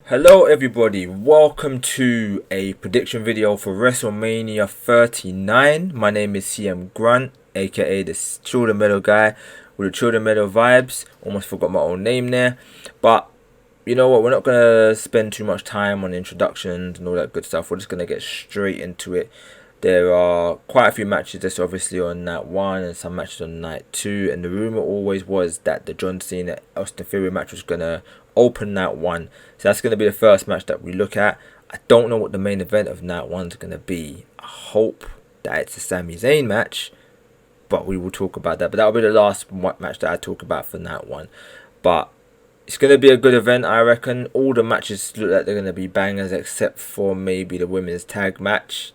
Hello everybody, welcome to a prediction video for Wrestlemania 39. My name is CM-GRUNT, aka the Children Metal guy with the Children Metal vibes. Almost forgot my own name there. But you know what, we're not going to spend too much time on introductions and all that good stuff. We're just going to get straight into it. There are quite a few matches that's obviously on night 1 and some matches on night 2. And the rumour always was that the John Cena Austin Theory match was going to open night 1. So that's going to be the first match that we look at. I don't know what the main event of night 1 is going to be. I hope that it's a Sami Zayn match. But we will talk about that. But that will be the last match that I talk about for night 1. But it's going to be a good event, I reckon. All the matches look like they're going to be bangers except for maybe the women's tag match.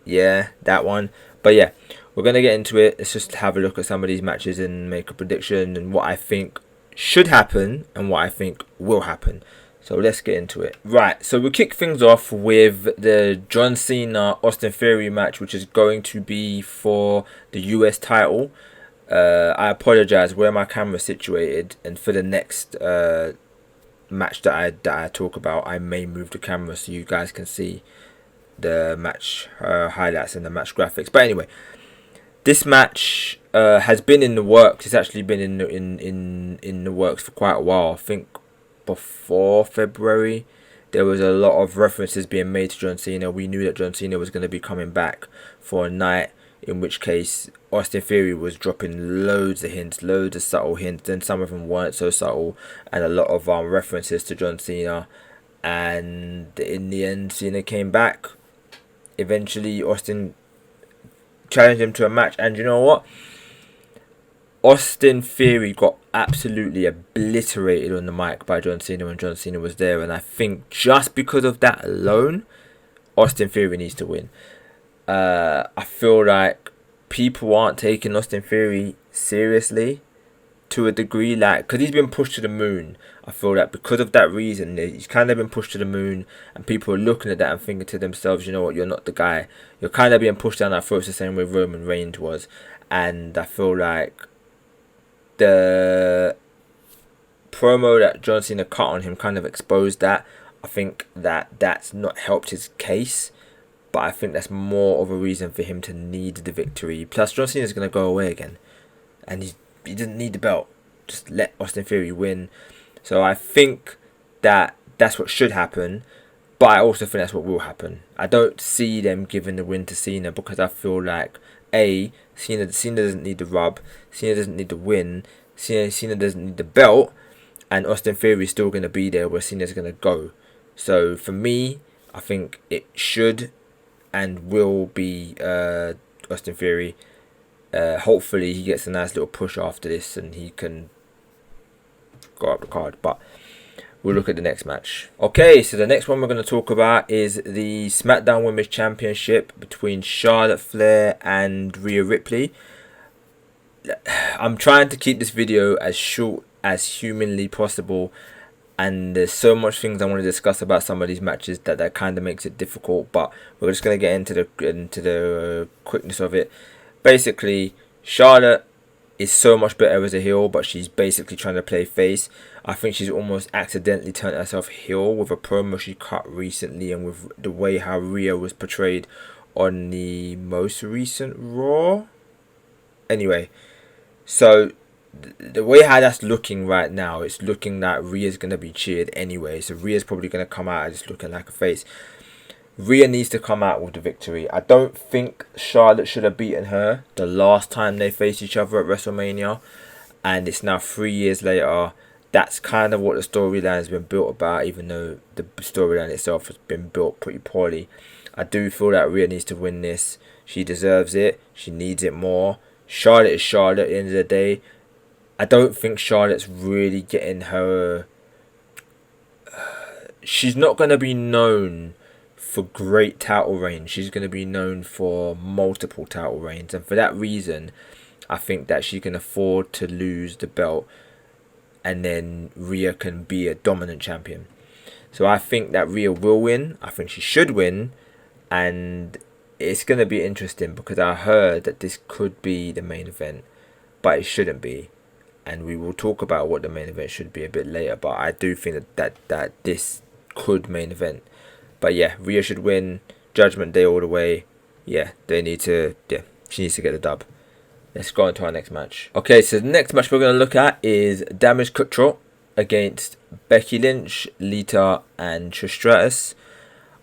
Yeah, that one. But yeah, we're going to get into it. Let's just have a look at some of these matches and make a prediction and what I think should happen and what I think will happen. So let's get into it. Right, so we'll kick things off with the John Cena Austin Theory match, which is going to be for the US title. I apologize where my camera is situated, and for the next match that I talk about, I may move the camera so you guys can see the match highlights and the match graphics. But anyway, this match has been in the works. It's actually been in the works for quite a while. I think before February there was a lot of references being made to John Cena. We knew that John Cena was going to be coming back for a night, in which case Austin Theory was dropping loads of hints, loads of subtle hints, and some of them weren't so subtle, and a lot of references to John Cena. And in the end, Cena came back. Eventually, Austin challenged him to a match, and you know what? Austin Theory got absolutely obliterated on the mic by John Cena when John Cena was there, and I think just because of that alone, Austin Theory needs to win. I feel like people aren't taking Austin Theory seriously to a degree, like, because he's been pushed to the moon. I feel that because of that reason, he's kind of been pushed to the moon, and people are looking at that and thinking to themselves, you know what, you're not the guy. You're kind of being pushed down our throats the same way Roman Reigns was. And I feel like the promo that John Cena cut on him kind of exposed that. I think that that's not helped his case, but I think that's more of a reason for him to need the victory. Plus, John Cena's going to go away again, and he doesn't need the belt. Just let Austin Theory win. So I think that that's what should happen, but I also think that's what will happen. I don't see them giving the win to Cena because I feel like Cena doesn't need the rub, Cena doesn't need the win, Cena doesn't need the belt, and Austin Theory is still going to be there where Cena's going to go. So for me, I think it should and will be Austin Theory. Hopefully he gets a nice little push after this and he can go up the card, but we'll look at the next match. Okay, so the next one we're going to talk about is the SmackDown Women's Championship between Charlotte Flair and Rhea Ripley. I'm trying to keep this video as short as humanly possible, and there's so much things I want to discuss about some of these matches that kind of makes it difficult, but we're just going to get into the quickness of it. Basically, Charlotte is so much better as a heel, but she's basically trying to play face. I think she's almost accidentally turned herself heel with a promo she cut recently and with the way how Rhea was portrayed on the most recent Raw. Anyway, so the way how that's looking right now, it's looking like Rhea's going to be cheered anyway. So Rhea's probably going to come out as looking like a face. Rhea needs to come out with the victory. I don't think Charlotte should have beaten her the last time they faced each other at WrestleMania. And it's now 3 years later. That's kind of what the storyline has been built about, even though the storyline itself has been built pretty poorly. I do feel that Rhea needs to win this. She deserves it. She needs it more. Charlotte is Charlotte at the end of the day. I don't think Charlotte's really getting her... She's not going to be known for great title reigns. She's going to be known for multiple title reigns, and for that reason I think that she can afford to lose the belt and then Rhea can be a dominant champion. So I think that Rhea will win. I think she should win, and it's going to be interesting because I heard that this could be the main event, but it shouldn't be. and we will talk about what the main event should be a bit later. But I do think that this could main event. But yeah, Rhea should win. Judgment Day all the way. Yeah, they need to. Yeah, she needs to get the dub. Let's go on to our next match. Okay, so the next match we're going to look at is Damage Control against Becky Lynch, Lita, and Trish Stratus.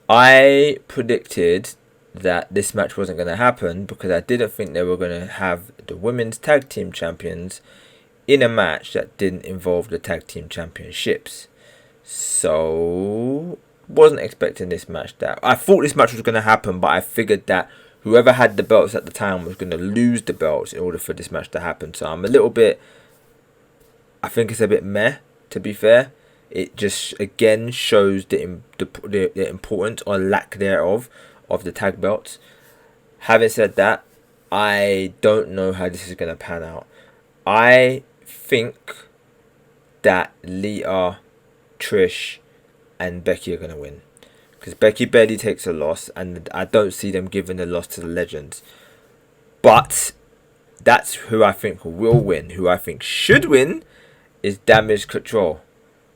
I predicted that this match wasn't going to happen because I didn't think they were going to have the women's tag team champions in a match that didn't involve the tag team championships. So, wasn't expecting this match. That I thought this match was going to happen, but I figured that whoever had the belts at the time was going to lose the belts in order for this match to happen. So I'm a little bit, I think it's a bit meh, to be fair. It just, again, shows the importance or lack thereof of the tag belts. Having said that, I don't know how this is going to pan out. I think that Lita, Trish, and Becky are going to win. Because Becky barely takes a loss, and I don't see them giving the loss to the Legends. But that's who I think will win. Who I think should win is Damage Control.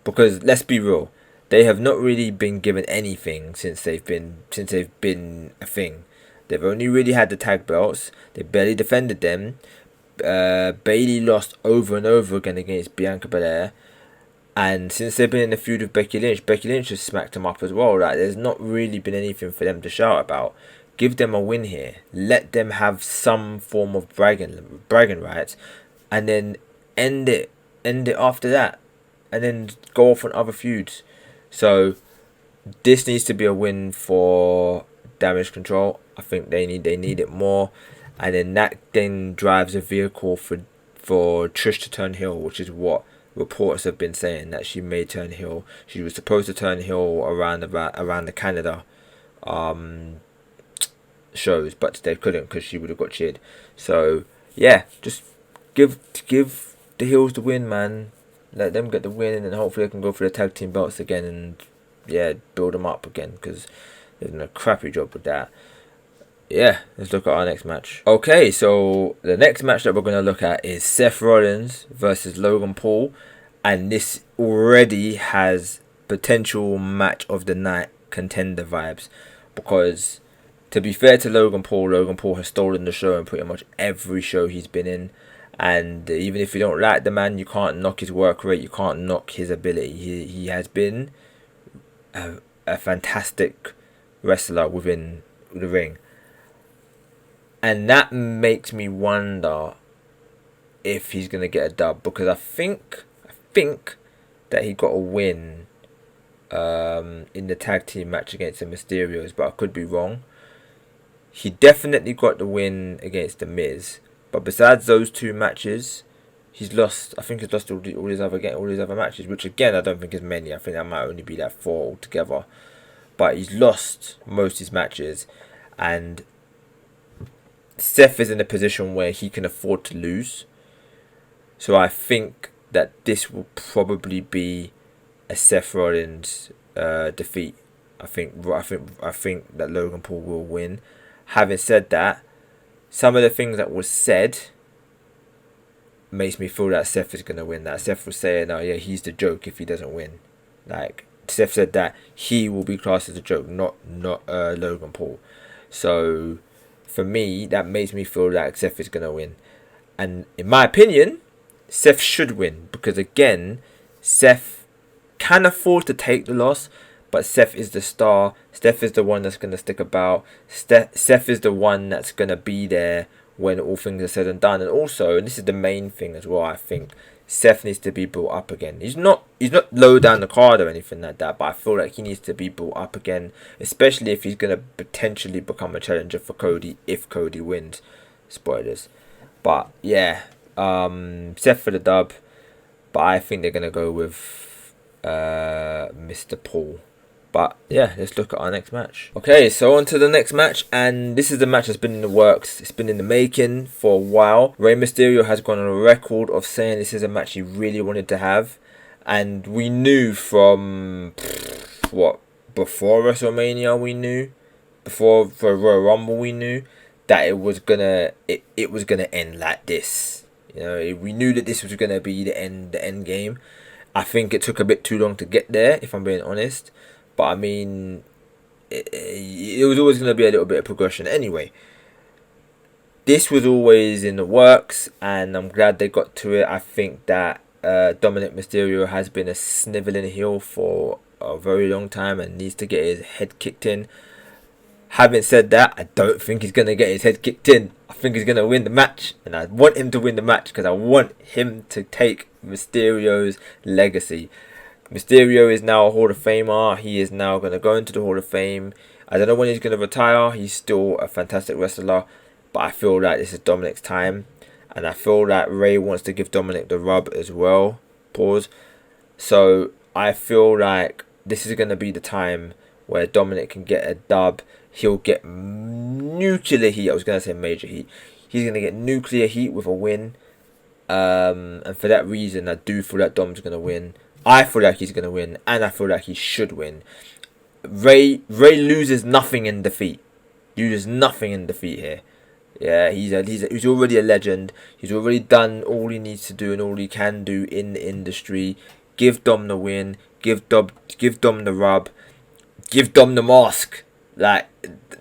Because let's be real, they have not really been given anything since they've been a thing. They've only really had the tag belts. They barely defended them. Bayley lost over and over again against Bianca Belair. And since they've been in the feud with Becky Lynch has smacked them up as well. Like, there's not really been anything for them to shout about. Give them a win here. Let them have some form of bragging rights, and then end it after that, and then go off on other feuds. So this needs to be a win for Damage Control. I think they need it more, and then that then drives a vehicle for Trish to turn heel, which is what reports have been saying, that she may turn heel. She was supposed to turn heel around the Canada shows, but they couldn't because she would have got cheered. So yeah, just give the heels the win, man. Let them get the win, and then hopefully they can go for the tag team belts again, and yeah, build them up again, because they've done a crappy job with that. Yeah, let's look at our next match. Okay, so the next match that we're going to look at is Seth Rollins versus Logan Paul. And this already has potential match of the night contender vibes. Because, to be fair to Logan Paul has stolen the show in pretty much every show he's been in. And even if you don't like the man, you can't knock his work rate, you can't knock his ability. He has been a fantastic wrestler within the ring. And that makes me wonder if he's going to get a dub. Because I think that he got a win in the tag team match against the Mysterios. But I could be wrong. He definitely got the win against the Miz. But besides those two matches, he's lost. I think he's lost all his other matches. Which again, I don't think is many. I think that might only be like 4 altogether. But he's lost most of his matches. And Seth is in a position where he can afford to lose. So I think that this will probably be a Seth Rollins defeat. I think that Logan Paul will win. Having said that, some of the things that was said makes me feel that Seth is going to win. That Seth was saying, oh yeah, he's the joke if he doesn't win. Like, Seth said that he will be classed as a joke, not Logan Paul. So for me, that makes me feel like Seth is going to win. And in my opinion, Seth should win. Because again, Seth can afford to take the loss. But Seth is the star. Seth is the one that's going to stick about. Seth is the one that's going to be there when all things are said and done. And also, and this is the main thing as well, I think, Seth needs to be built up again. He's not low down the card or anything like that, but I feel like he needs to be built up again, especially if he's going to potentially become a challenger for Cody if Cody wins. Spoilers. But yeah, Seth for the dub, but I think they're going to go with Mr. Paul. But yeah, let's look at our next match. Okay, so on to the next match. And this is the match that's been in the works. It's been in the making for a while. Rey Mysterio has gone on a record of saying this is a match he really wanted to have. And we knew from, before WrestleMania we knew. Before the Royal Rumble we knew that it was gonna end like this. You know, we knew that this was going to be the end game. I think it took a bit too long to get there, if I'm being honest. But I mean, it was always going to be a little bit of progression anyway. This was always in the works, and I'm glad they got to it. I think that Dominic Mysterio has been a snivelling heel for a very long time and needs to get his head kicked in. Having said that, I don't think he's going to get his head kicked in. I think he's going to win the match, and I want him to win the match because I want him to take Mysterio's legacy. Mysterio is now a Hall of Famer. He is now going to go into the Hall of Fame. I don't know when he's going to retire. He's still a fantastic wrestler, but I feel like this is Dominic's time, and I feel like Ray wants to give Dominic the rub as well. Pause. So I feel like this is going to be the time where Dominic can get a dub. He'll get nuclear heat. I was going to say major heat. He's going to get nuclear heat with a win. And for that reason, I do feel like Dom's going to win. I feel like he's going to win. And I feel like he should win. Ray loses nothing in defeat. Loses nothing in defeat here. Yeah, he's already a legend. He's already done all he needs to do and all he can do in the industry. Give Dom the win. Give Dom the rub. Give Dom the mask. Like,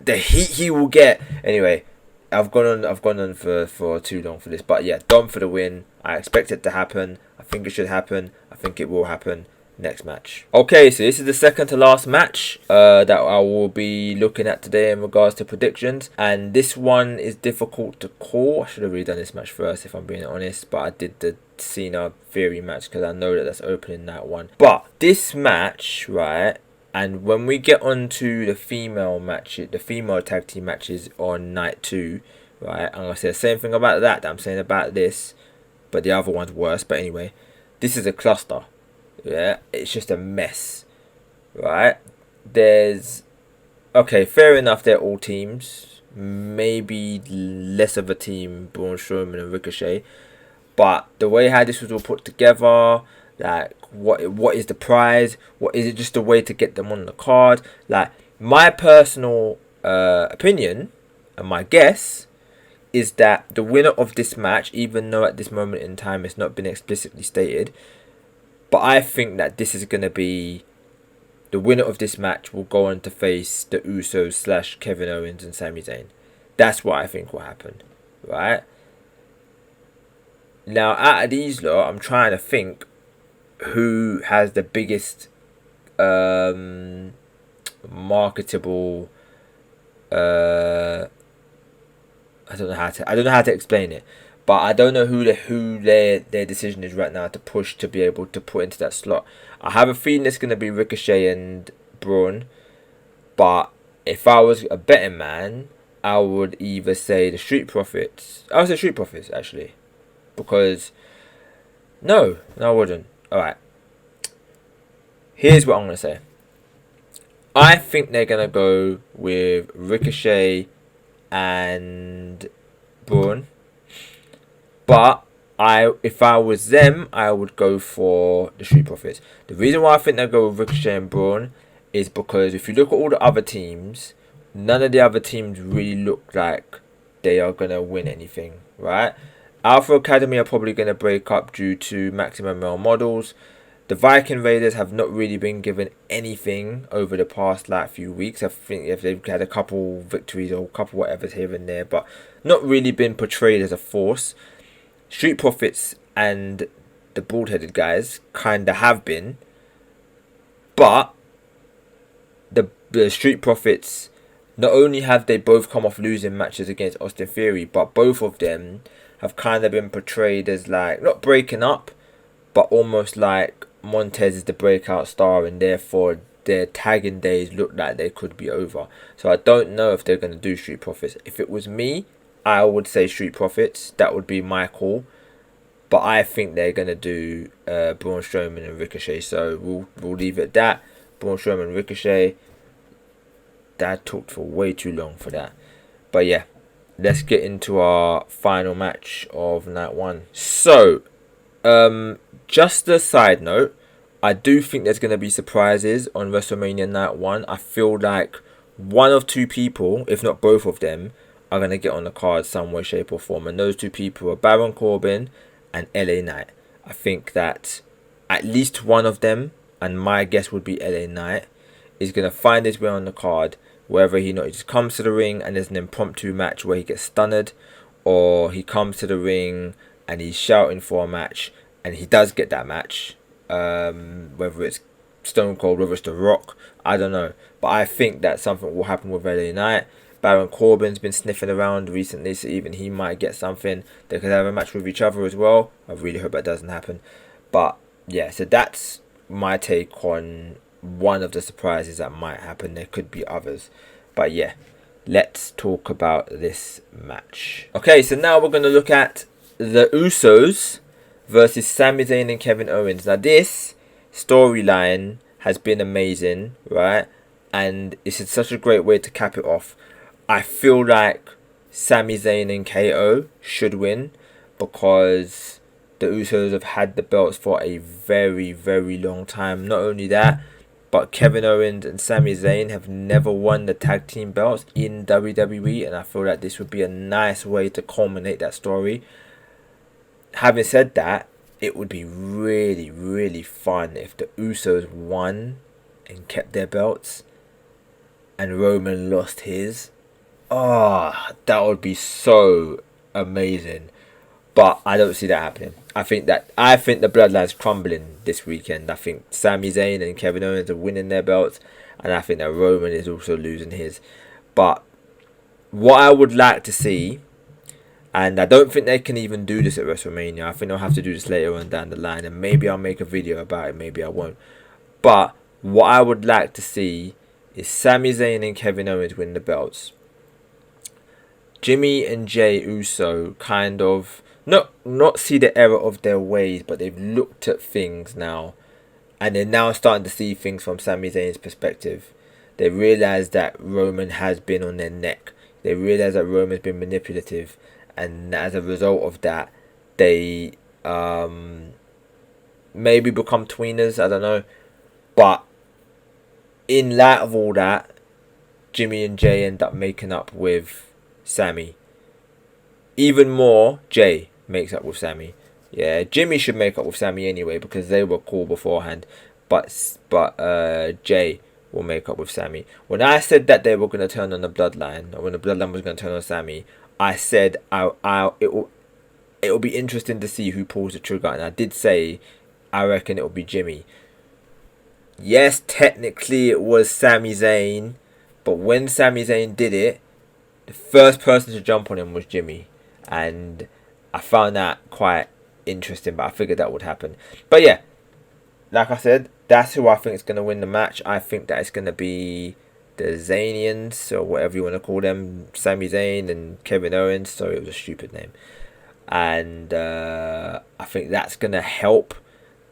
the heat he will get. Anyway, I've gone on for too long for this. But yeah, Dom for the win. I expect it to happen. I think it should happen. I think it will happen. Next match. Okay, so this is the second to last match that I will be looking at today in regards to predictions. And this one is difficult to call. I should have really done this match first if I'm being honest. But I did the Cena Theory match because I know that that's opening night one. But this match, right? And when we get onto the female tag team matches on night 2, right? I'm going to say the same thing about that I'm saying about this. But the other one's worse. But anyway, this is a cluster. Yeah, it's just a mess. Right? Okay, fair enough, they're all teams. Maybe less of a team, Braun Strowman and Ricochet. But the way how this was all put together... Like, what is the prize? What is it? Just a way to get them on the card? Like, my personal opinion and my guess is that the winner of this match, even though at this moment in time it's not been explicitly stated, but I think that this is going to be the winner of this match will go on to face the Usos / Kevin Owens and Sami Zayn. That's what I think will happen, right? Now, out of these lot, I'm trying to think who has the biggest marketable I don't know how to explain it, but I don't know who their decision is right now to push to be able to put into that slot. I have a feeling it's going to be Ricochet and Braun, but if I was a betting man, I would either say the Street Profits. I would say Street Profits actually, because no, I wouldn't. Alright, here's what I'm going to say. I think they're going to go with Ricochet and Braun. But if I was them, I would go for the Street Profits. The reason why I think they'll go with Ricochet and Braun is because if you look at all the other teams, none of the other teams really look like they are going to win anything, right? Alpha Academy are probably going to break up due to Maximum Male Models. The Viking Raiders have not really been given anything over the past few weeks. I think if they've had a couple victories or a couple whatever's here and there, but not really been portrayed as a force. Street Profits and the bald-headed guys kind of have been, but the Street Profits, not only have they both come off losing matches against Austin Theory, but both of them have kind of been portrayed as not breaking up, but almost like Montez is the breakout star and therefore their tagging days look like they could be over. So I don't know if they're going to do Street Profits. If it was me, I would say Street Profits. That would be my call. But I think they're going to do Braun Strowman and Ricochet. So we'll leave it at that. Braun Strowman and Ricochet. That talked for way too long for that. But yeah. Let's get into our final match of night 1. So, just a side note, I do think there's going to be surprises on WrestleMania night 1. I feel like one of two people, if not both of them, are going to get on the card some way, shape or form. And those two people are Baron Corbin and LA Knight. I think that at least one of them, and my guess would be LA Knight, is going to find his way on the card. Wherever he just comes to the ring and there's an impromptu match where he gets stunned, or he comes to the ring and he's shouting for a match and he does get that match. Whether it's Stone Cold, whether it's The Rock, I don't know. But I think that something will happen with LA Knight. Baron Corbin's been sniffing around recently, so even he might get something. They could have a match with each other as well. I really hope that doesn't happen. But yeah, so that's my take on one of the surprises that might happen. There could be others. But yeah, let's talk about this match. Okay, so now we're going to look at the Usos versus Sami Zayn and Kevin Owens. Now this storyline has been amazing, right? And it's such a great way to cap it off. I feel like Sami Zayn and KO should win because the Usos have had the belts for a very, very long time. Not only that, but Kevin Owens and Sami Zayn have never won the tag team belts in WWE, and I feel like this would be a nice way to culminate that story. Having said that, it would be really, really fun if the Usos won and kept their belts and Roman lost his. Oh, that would be so amazing. But I don't see that happening. I think the bloodline's crumbling this weekend. I think Sami Zayn and Kevin Owens are winning their belts, and I think that Roman is also losing his. But what I would like to see, and I don't think they can even do this at WrestleMania. I think they'll have to do this later on down the line, and maybe I'll make a video about it, maybe I won't. But what I would like to see is Sami Zayn and Kevin Owens win the belts. Jimmy and Jay Uso kind of not see the error of their ways, but they've looked at things now, and they're now starting to see things from Sami Zayn's perspective. They realise that Roman has been on their neck. They realise that Roman's been manipulative, and as a result of that, they maybe become tweeners. I don't know, but in light of all that, Jimmy and Jay end up making up with Sami. Even more, Jay makes up with Sami. Yeah, Jimmy should make up with Sami anyway because they were cool beforehand. But Jay will make up with Sami. When I said that they were going to turn on the bloodline, or when the bloodline was going to turn on Sami, I said it will be interesting to see who pulls the trigger, and I did say I reckon it will be Jimmy. Yes, technically it was Sami Zayn, but when Sami Zayn did it, the first person to jump on him was Jimmy, and I found that quite interesting, but I figured that would happen. But yeah, like I said, that's who I think is going to win the match. I think that it's going to be the Zaynians, or whatever you want to call them, Sami Zayn and Kevin Owens. Sorry, it was a stupid name. And I think that's going to help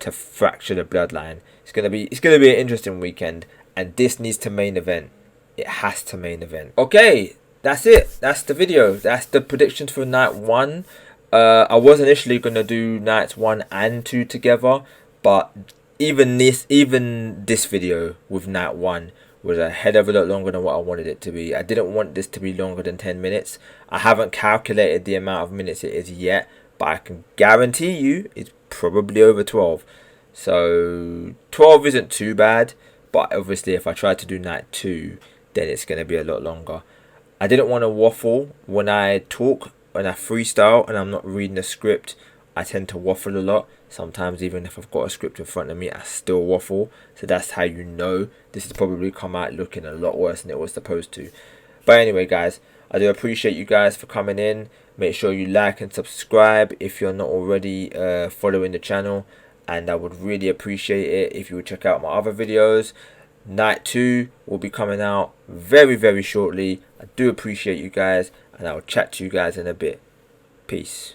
to fracture the bloodline. It's going to be an interesting weekend, and this needs to main event. It has to main event. Okay, that's it. That's the video. That's the predictions for night 1. I was initially going to do nights 1 and 2 together, but even this video with night 1 was a hell of a lot longer than what I wanted it to be. I didn't want this to be longer than 10 minutes. I haven't calculated the amount of minutes it is yet, but I can guarantee you it's probably over 12. So 12 isn't too bad, but obviously if I try to do night 2, then it's going to be a lot longer. I didn't want to waffle when I talk, when I freestyle and I'm not reading a script. I tend to waffle a lot. Sometimes even if I've got a script in front of me, I still waffle. So that's how you know this has probably come out looking a lot worse than it was supposed to. But anyway, guys, I do appreciate you guys for coming in. Make sure you like and subscribe if you're not already following the channel. And I would really appreciate it if you would check out my other videos. Night 2 will be coming out very, very shortly. I do appreciate you guys, and I will chat to you guys in a bit. Peace.